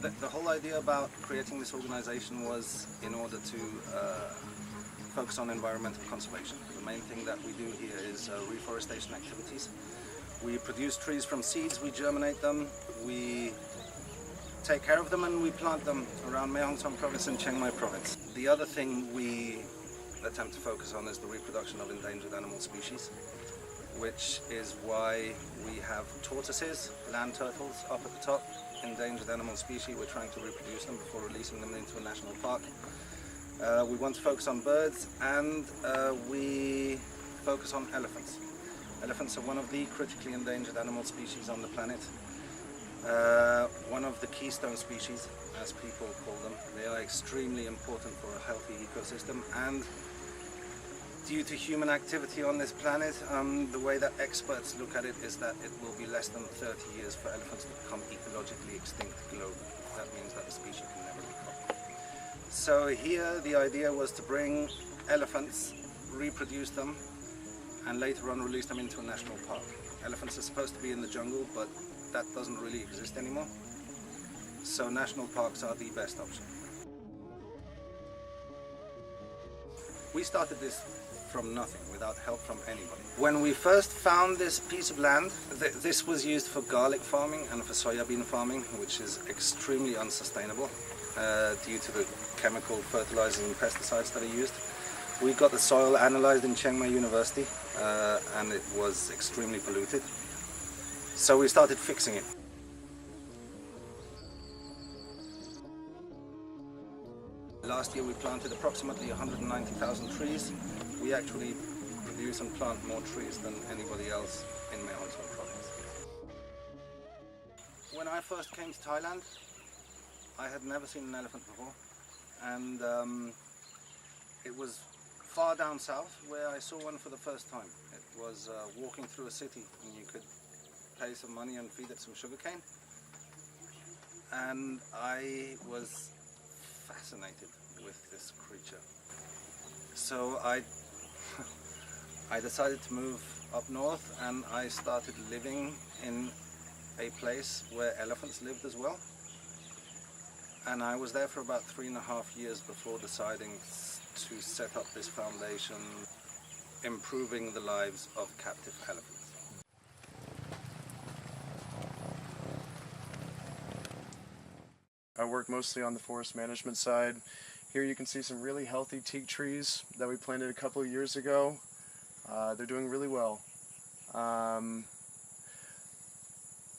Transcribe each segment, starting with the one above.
The whole idea about creating this organization was in order to focus on environmental conservation. The main thing that we do here is reforestation activities. We produce trees from seeds, we germinate them, we take care of them, and we plant them around Maehongsong province and Chiang Mai province. The other thing we attempt to focus on is the reproduction of endangered animal species, which is why we have tortoises, land turtles up at the top, endangered animal species. We're trying to reproduce them before releasing them into a national park. We want to focus on birds, and we focus on elephants. Elephants are one of the critically endangered animal species on the planet. One of the keystone species, as people call them. They are extremely important for a healthy ecosystem, and due to human activity on this planet, the way that experts look at it is that it will be less than 30 years for elephants to become ecologically extinct globally. That means that the species can never recover. So here the idea was to bring elephants, reproduce them, and later on release them into a national park. Elephants are supposed to be in the jungle, but that doesn't really exist anymore. So national parks are the best option. We started this from nothing, without help from anybody. When we first found this piece of land, this was used for garlic farming and for soybean farming, which is extremely unsustainable due to the chemical fertilizers and pesticides that are used. We got the soil analyzed in Chiang Mai University and it was extremely polluted. So we started fixing it. Last year we planted approximately 190,000 trees. We actually produce and plant more trees than anybody else in Maehongsong province. When I first came to Thailand, I had never seen an elephant before, and it was far down south where I saw one for the first time. It was walking through a city, and you could pay some money and feed it some sugarcane, and I was fascinated with this creature. So I decided to move up north, and I started living in a place where elephants lived as well. And I was there for about 3.5 years before deciding to set up this foundation, improving the lives of captive elephants. I work mostly on the forest management side. Here you can see some really healthy teak trees that we planted a couple of years ago. They're doing really well.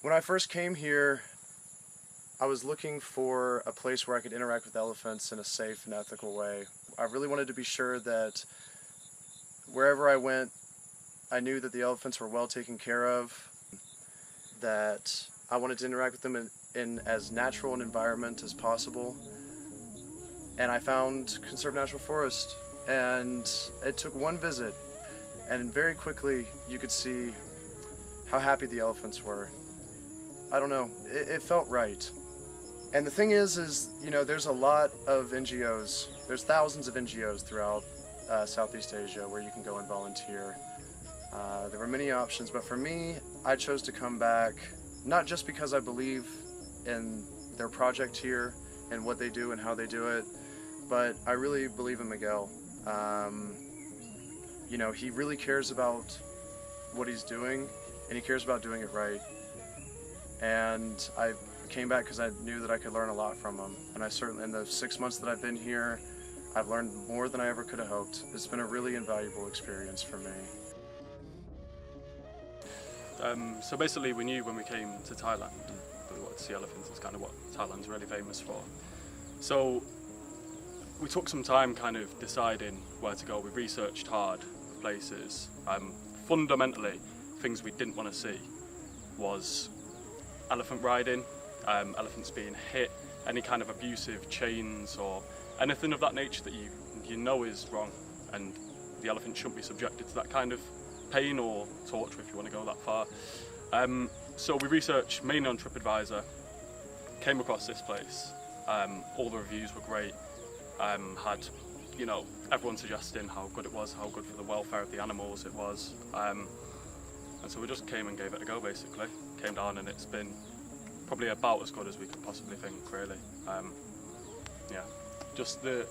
When I first came here, I was looking for a place where I could interact with elephants in a safe and ethical way. I really wanted to be sure that wherever I went, I knew that the elephants were well taken care of, that I wanted to interact with them in as natural an environment as possible. And I found Conserve Natural Forest, and it took one visit, and very quickly you could see how happy the elephants were. I don't know, it felt right. And the thing is, you know, there's a lot of NGOs, there's thousands of NGOs throughout Southeast Asia where you can go and volunteer. There were many options, but for me, I chose to come back, not just because I believe in their project here and what they do and how they do it, but I really believe in Miguel. You know, he really cares about what he's doing, and he cares about doing it right. And I came back because I knew that I could learn a lot from him. And I certainly, in the 6 months that I've been here, I've learned more than I ever could have hoped. It's been a really invaluable experience for me. So basically we knew when we came to Thailand that we wanted to see elephants. It's kind of what Thailand's really famous for. So we took some time kind of deciding where to go. We researched hard places. Fundamentally, things we didn't want to see was elephant riding, elephants being hit, any kind of abusive chains or anything of that nature that you know is wrong, and the elephant shouldn't be subjected to that kind of pain or torture if you want to go that far. So we researched mainly on TripAdvisor, came across this place. All the reviews were great. Had, you know, everyone suggesting how good it was, how good for the welfare of the animals it was. And so we just came and gave it a go basically. Came down and it's been probably about as good as we could possibly think, really. Yeah, just the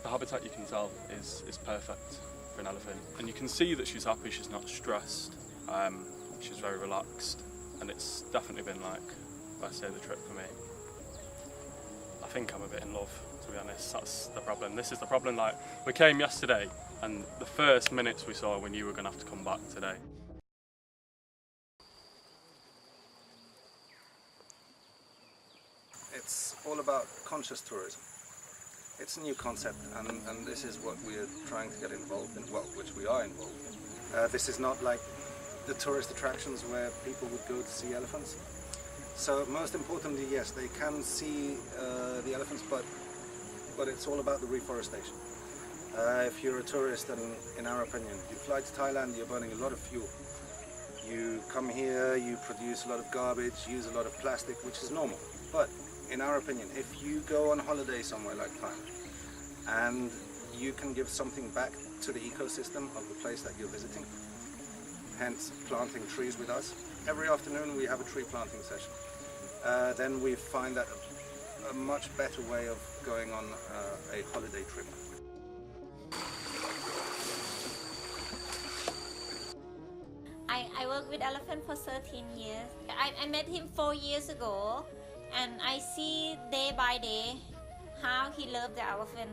habitat, you can tell, is perfect for an elephant, and you can see that she's happy, she's not stressed, she's very relaxed, and it's definitely been, like, let's say, the trip for me. I think I'm a bit in love, to be honest. That's the problem. This is the problem. Like, we came yesterday, and the first minutes we saw, we knew we were going to have to come back today. It's all about conscious tourism. It's a new concept, and this is what we are trying to get involved in, well, which we are involved in. This is not like the tourist attractions where people would go to see elephants. So most importantly, yes, they can see the elephants, but it's all about the reforestation. If you're a tourist, and in our opinion, you fly to Thailand, you're burning a lot of fuel. You come here, you produce a lot of garbage, use a lot of plastic, which is normal. But in our opinion, if you go on holiday somewhere like Thailand, and you can give something back to the ecosystem of the place that you're visiting, hence planting trees with us. Every afternoon we have a tree planting session. Then we find that a much better way of going on a holiday trip. I worked with elephant for 13 years. I met him 4 years ago, and I see day by day how he loved the elephant.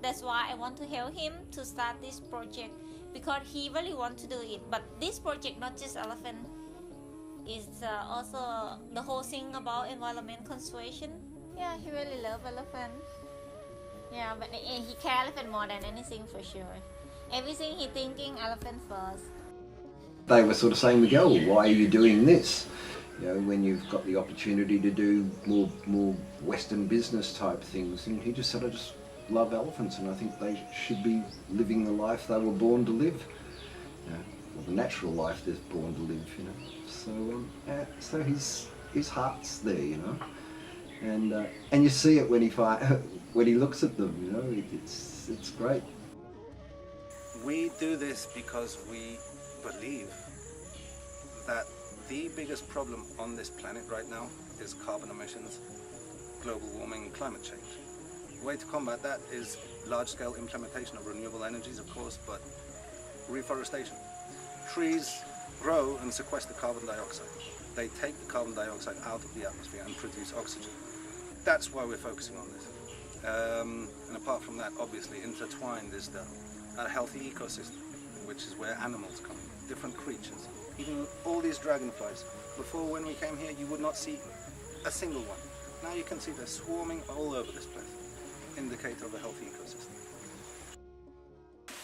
That's why I want to help him to start this project, because he really wants to do it. But this project, not just elephant, is also the whole thing about environment conservation. Yeah, he really loves elephant. Yeah, but he cares elephant more than anything, for sure. Everything he thinking elephant first. They were sort of saying, Miguel, why are you doing this? You know, when you've got the opportunity to do more Western business type things. And he just said, I just love elephants, and I think they should be living the life they were born to live. You know, or the natural life they're born to live, you know. So his heart's there, you know. And you see it when he looks at them, you know. It's great. We do this because we believe that the biggest problem on this planet right now is carbon emissions, global warming, and climate change. The way to combat that is large-scale implementation of renewable energies, of course, but reforestation. Trees grow and sequester carbon dioxide. They take the carbon dioxide out of the atmosphere and produce oxygen. That's why we're focusing on this. And apart from that, obviously, intertwined is a healthy ecosystem, which is where animals come in, different creatures. Even all these dragonflies. Before, when we came here, you would not see a single one. Now you can see they're swarming all over this place. Indicator of a healthy ecosystem.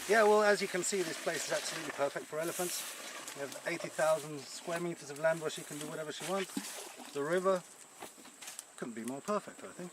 Yeah, well, as you can see, this place is absolutely perfect for elephants. We have 80,000 square meters of land where she can do whatever she wants. The river couldn't be more perfect, I think.